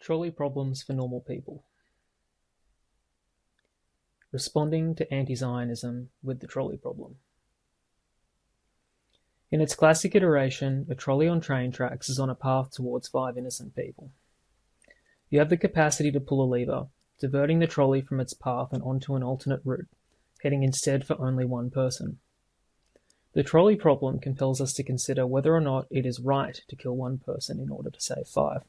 Trolley Problems for Normal People. Responding to anti-Zionism with the trolley problem. In its classic iteration, a trolley on train tracks is on a path towards 5 innocent people. You have the capacity to pull a lever, diverting the trolley from its path and onto an alternate route, heading instead for only one person. The trolley problem compels us to consider whether or not it is right to kill one person in order to save 5.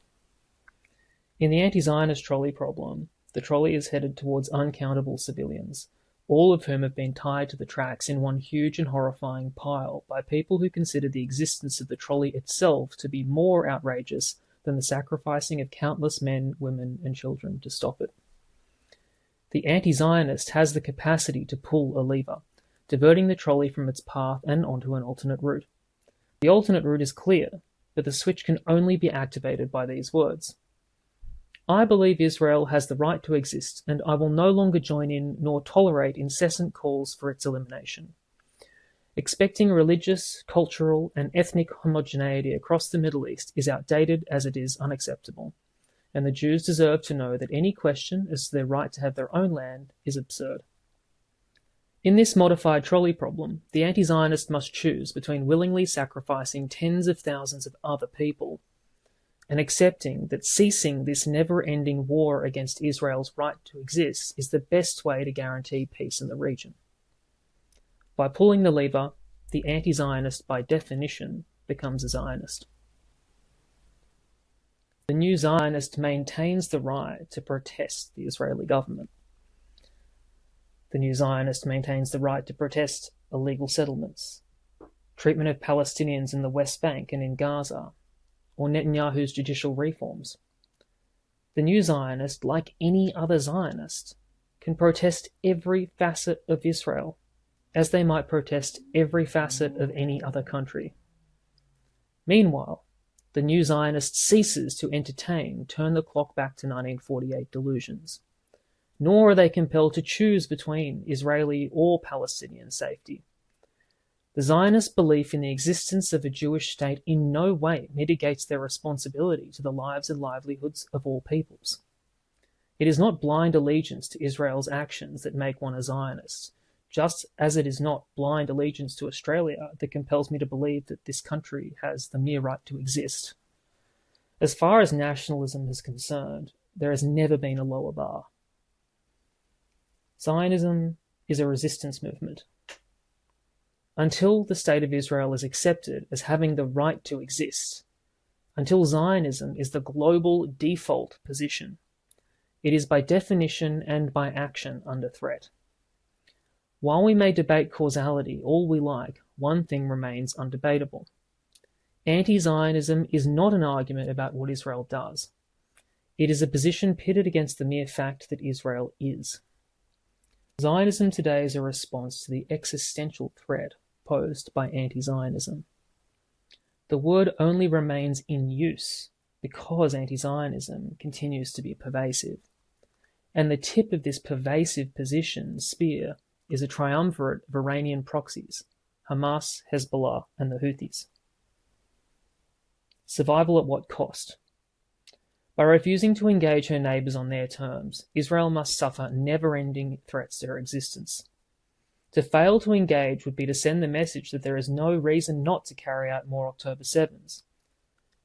In the anti-Zionist trolley problem, the trolley is headed towards uncountable civilians, all of whom have been tied to the tracks in one huge and horrifying pile by people who consider the existence of the trolley itself to be more outrageous than the sacrificing of countless men, women, and children to stop it. The anti-Zionist has the capacity to pull a lever, diverting the trolley from its path and onto an alternate route. The alternate route is clear, but the switch can only be activated by these words: I believe Israel has the right to exist, and I will no longer join in nor tolerate incessant calls for its elimination. Expecting religious, cultural, and ethnic homogeneity across the Middle East is outdated as it is unacceptable, and the Jews deserve to know that any question as to their right to have their own land is absurd. In this modified trolley problem, the anti-Zionist must choose between willingly sacrificing tens of thousands of other people and accepting that ceasing this never-ending war against Israel's right to exist is the best way to guarantee peace in the region. By pulling the lever, the anti-Zionist, by definition, becomes a Zionist. The new Zionist maintains the right to protest the Israeli government. The new Zionist maintains the right to protest illegal settlements, treatment of Palestinians in the West Bank and in Gaza, or Netanyahu's judicial reforms. The new Zionist, like any other Zionist, can protest every facet of Israel, as they might protest every facet of any other country. Meanwhile, the new Zionist ceases to entertain turn the clock back to 1948 delusions, nor are they compelled to choose between Israeli or Palestinian safety. The Zionist belief in the existence of a Jewish state in no way mitigates their responsibility to the lives and livelihoods of all peoples. It is not blind allegiance to Israel's actions that make one a Zionist, just as it is not blind allegiance to Australia that compels me to believe that this country has the mere right to exist. As far as nationalism is concerned, there has never been a lower bar. Zionism is a resistance movement. Until the State of Israel is accepted as having the right to exist, until Zionism is the global default position, it is by definition and by action under threat. While we may debate causality all we like, one thing remains undebatable. Anti-Zionism is not an argument about what Israel does. It is a position pitted against the mere fact that Israel is. Zionism today is a response to the existential threat posed by anti-Zionism. The word only remains in use because anti-Zionism continues to be pervasive. And the tip of this pervasive position spear is a triumvirate of Iranian proxies, Hamas, Hezbollah, and the Houthis. Survival at what cost? By refusing to engage her neighbours on their terms, Israel must suffer never-ending threats to her existence. To fail to engage would be to send the message that there is no reason not to carry out more October 7s.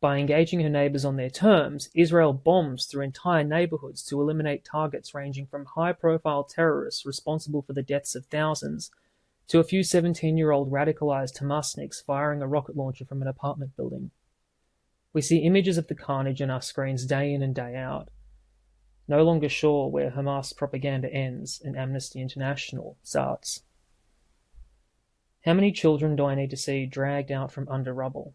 By engaging her neighbours on their terms, Israel bombs through entire neighbourhoods to eliminate targets ranging from high-profile terrorists responsible for the deaths of thousands to a few 17-year-old radicalised Hamasniks firing a rocket launcher from an apartment building. We see images of the carnage on our screens day in and day out, no longer sure where Hamas propaganda ends and Amnesty International starts. How many children do I need to see dragged out from under rubble?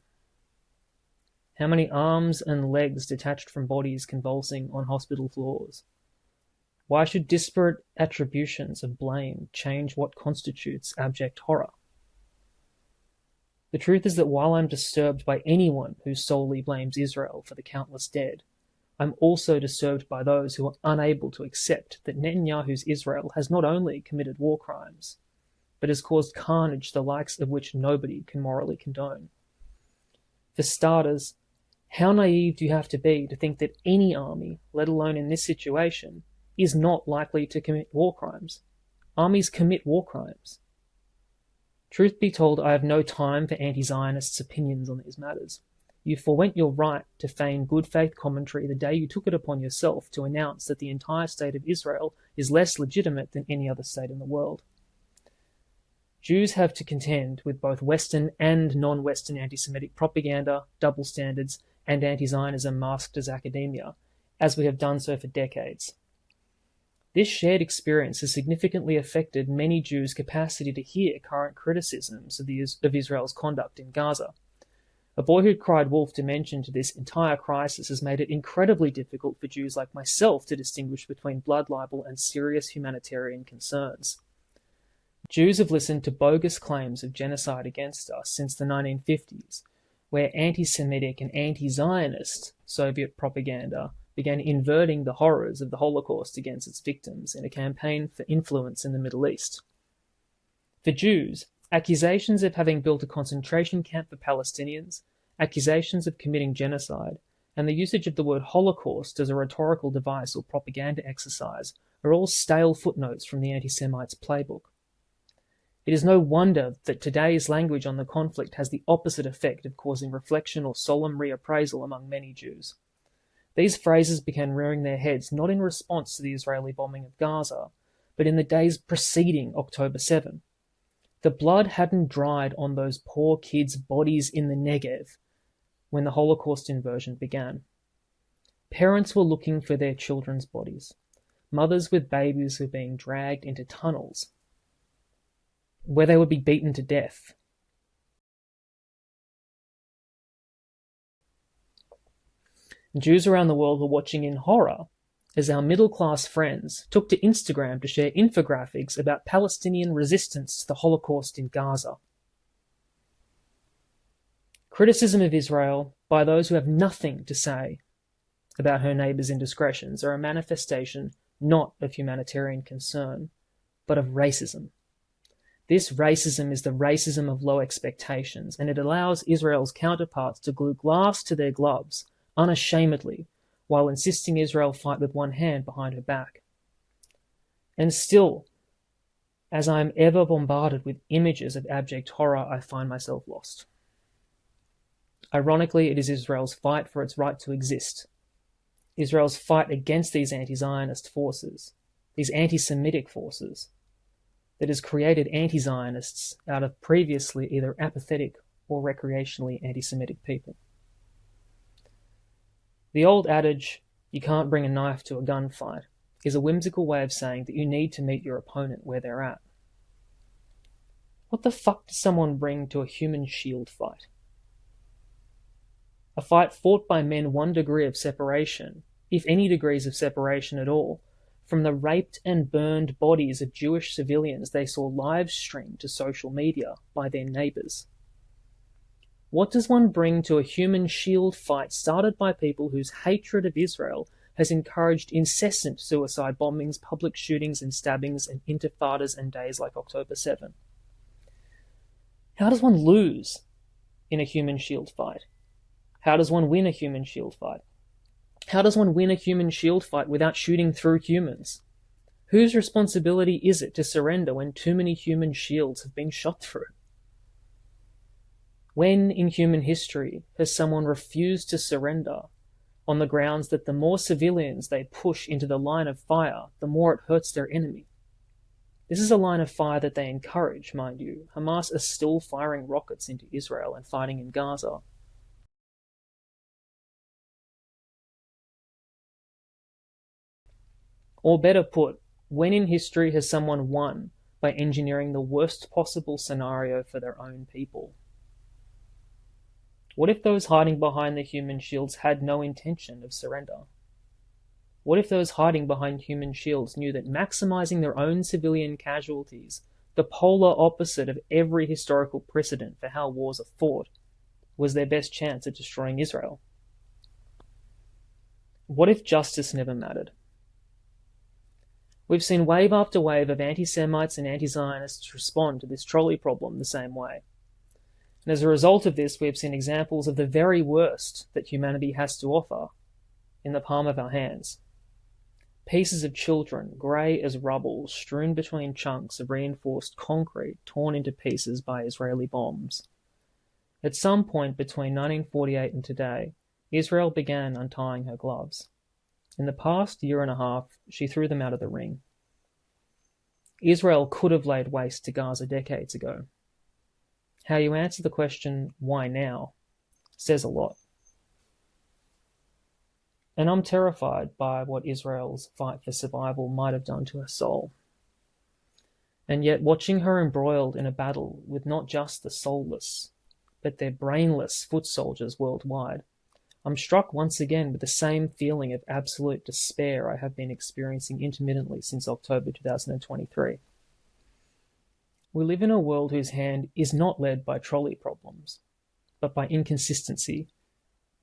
How many arms and legs detached from bodies convulsing on hospital floors? Why should disparate attributions of blame change what constitutes abject horror? The truth is that while I'm disturbed by anyone who solely blames Israel for the countless dead, I'm also disturbed by those who are unable to accept that Netanyahu's Israel has not only committed war crimes, but has caused carnage the likes of which nobody can morally condone. For starters, How naive do you have to be to think that any army, let alone in this situation, is not likely to commit war crimes? Armies commit war crimes. Truth be told, I have no time for anti-Zionists' opinions on these matters. You forwent your right to feign good faith commentary the day you took it upon yourself to announce that the entire state of Israel is less legitimate than any other state in the world. Jews have to contend with both Western and non-Western anti-Semitic propaganda, double standards, and anti-Zionism masked as academia, as we have done so for decades. This shared experience has significantly affected many Jews' capacity to hear current criticisms of Israel's conduct in Gaza. A boyhood cried wolf dimension to this entire crisis has made it incredibly difficult for Jews like myself to distinguish between blood libel and serious humanitarian concerns. Jews have listened to bogus claims of genocide against us since the 1950s, where anti-Semitic and anti-Zionist Soviet propaganda began inverting the horrors of the Holocaust against its victims in a campaign for influence in the Middle East. For Jews, accusations of having built a concentration camp for Palestinians, accusations of committing genocide, and the usage of the word Holocaust as a rhetorical device or propaganda exercise are all stale footnotes from the anti-Semites' playbook. It is no wonder that today's language on the conflict has the opposite effect of causing reflection or solemn reappraisal among many Jews. These phrases began rearing their heads not in response to the Israeli bombing of Gaza, but in the days preceding October 7. The blood hadn't dried on those poor kids' bodies in the Negev when the Holocaust inversion began. Parents were looking for their children's bodies. Mothers with babies were being dragged into tunnels where they would be beaten to death. Jews around the world were watching in horror as our middle-class friends took to Instagram to share infographics about Palestinian resistance to the Holocaust in Gaza. Criticism of Israel by those who have nothing to say about her neighbours' indiscretions are a manifestation not of humanitarian concern, but of racism. This racism is the racism of low expectations, and it allows Israel's counterparts to glue glass to their gloves unashamedly, while insisting Israel fight with one hand behind her back. And still, as I am ever bombarded with images of abject horror, I find myself lost. Ironically, it is Israel's fight for its right to exist, Israel's fight against these anti-Zionist forces, these anti-Semitic forces, that has created anti-Zionists out of previously either apathetic or recreationally anti-Semitic people. The old adage, you can't bring a knife to a gunfight, is a whimsical way of saying that you need to meet your opponent where they're at. What the fuck does someone bring to a human shield fight? A fight fought by men 1 degree of separation, if any degrees of separation at all, from the raped and burned bodies of Jewish civilians they saw live-streamed to social media by their neighbours. What does one bring to a human shield fight started by people whose hatred of Israel has encouraged incessant suicide bombings, public shootings and stabbings, and intifadas and days like October 7? How does one lose in a human shield fight? How does one win a human shield fight? How does one win a human shield fight without shooting through humans? Whose responsibility is it to surrender when too many human shields have been shot through? When in human history has someone refused to surrender on the grounds that the more civilians they push into the line of fire, the more it hurts their enemy? This is a line of fire that they encourage, mind you. Hamas are still firing rockets into Israel and fighting in Gaza. Or better put, when in history has someone won by engineering the worst possible scenario for their own people? What if those hiding behind the human shields had no intention of surrender? What if those hiding behind human shields knew that maximizing their own civilian casualties, the polar opposite of every historical precedent for how wars are fought, was their best chance at destroying Israel? What if justice never mattered? We've seen wave after wave of anti-Semites and anti-Zionists respond to this trolley problem the same way. And as a result of this, we have seen examples of the very worst that humanity has to offer in the palm of our hands. Pieces of children, grey as rubble, strewn between chunks of reinforced concrete torn into pieces by Israeli bombs. At some point between 1948 and today, Israel began untying her gloves. In the past year and a half, she threw them out of the ring. Israel could have laid waste to Gaza decades ago. How you answer the question, why now, says a lot. And I'm terrified by what Israel's fight for survival might have done to her soul. And yet, watching her embroiled in a battle with not just the soulless, but their brainless foot soldiers worldwide, I'm struck once again with the same feeling of absolute despair I have been experiencing intermittently since October 2023. We live in a world whose hand is not led by trolley problems, but by inconsistency,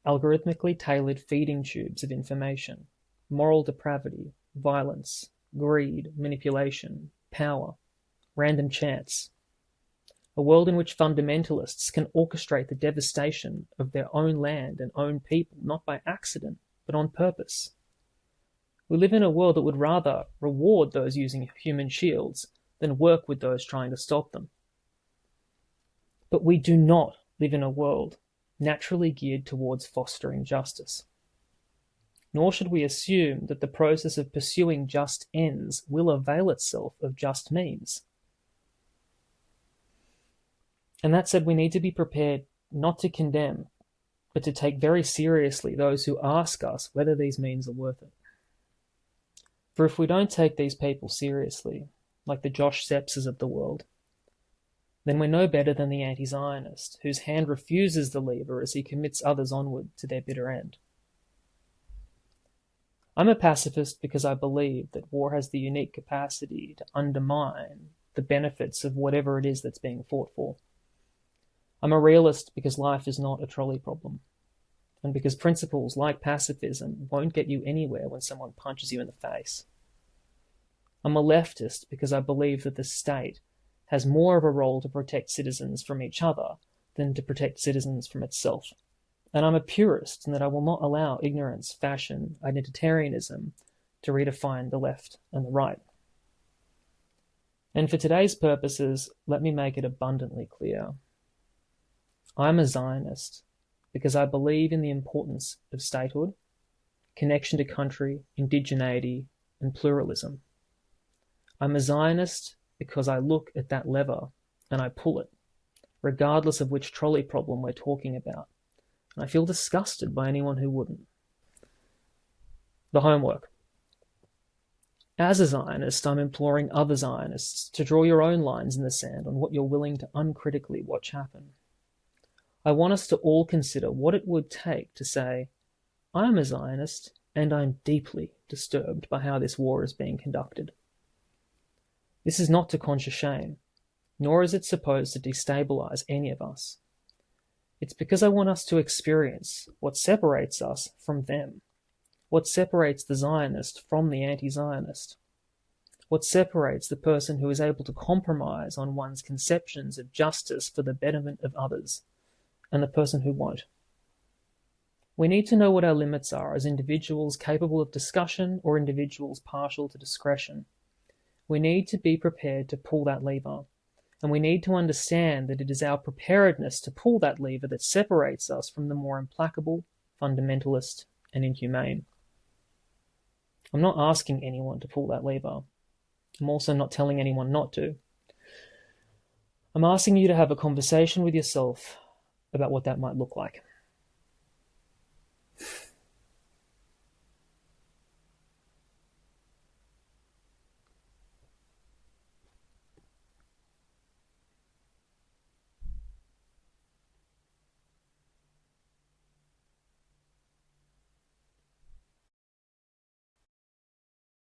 algorithmically tailored feeding tubes of information, moral depravity, violence, greed, manipulation, power, random chance. A world in which fundamentalists can orchestrate the devastation of their own land and own people, not by accident, but on purpose. We live in a world that would rather reward those using human shields than work with those trying to stop them. But we do not live in a world naturally geared towards fostering justice. Nor should we assume that the process of pursuing just ends will avail itself of just means. And that said, we need to be prepared not to condemn, but to take very seriously those who ask us whether these means are worth it. For if we don't take these people seriously, like the Josh Sepses of the world, then we're no better than the anti-Zionist, whose hand refuses the lever as he commits others onward to their bitter end. I'm a pacifist because I believe that war has the unique capacity to undermine the benefits of whatever it is that's being fought for. I'm a realist because life is not a trolley problem, and because principles like pacifism won't get you anywhere when someone punches you in the face. I'm a leftist because I believe that the state has more of a role to protect citizens from each other than to protect citizens from itself. And I'm a purist in that I will not allow ignorance, fashion, identitarianism to redefine the left and the right. And for today's purposes, let me make it abundantly clear. I'm a Zionist because I believe in the importance of statehood, connection to country, indigeneity, and pluralism. I'm a Zionist because I look at that lever and I pull it, regardless of which trolley problem we're talking about. And I feel disgusted by anyone who wouldn't. The homework. As a Zionist, I'm imploring other Zionists to draw your own lines in the sand on what you're willing to uncritically watch happen. I want us to all consider what it would take to say, I'm a Zionist and I'm deeply disturbed by how this war is being conducted. This is not to conscious shame, nor is it supposed to destabilize any of us. It's because I want us to experience what separates us from them, what separates the Zionist from the anti-Zionist, what separates the person who is able to compromise on one's conceptions of justice for the betterment of others, and the person who won't. We need to know what our limits are as individuals capable of discussion or individuals partial to discretion. We need to be prepared to pull that lever, and we need to understand that it is our preparedness to pull that lever that separates us from the more implacable, fundamentalist, and inhumane. I'm not asking anyone to pull that lever. I'm also not telling anyone not to. I'm asking you to have a conversation with yourself about what that might look like.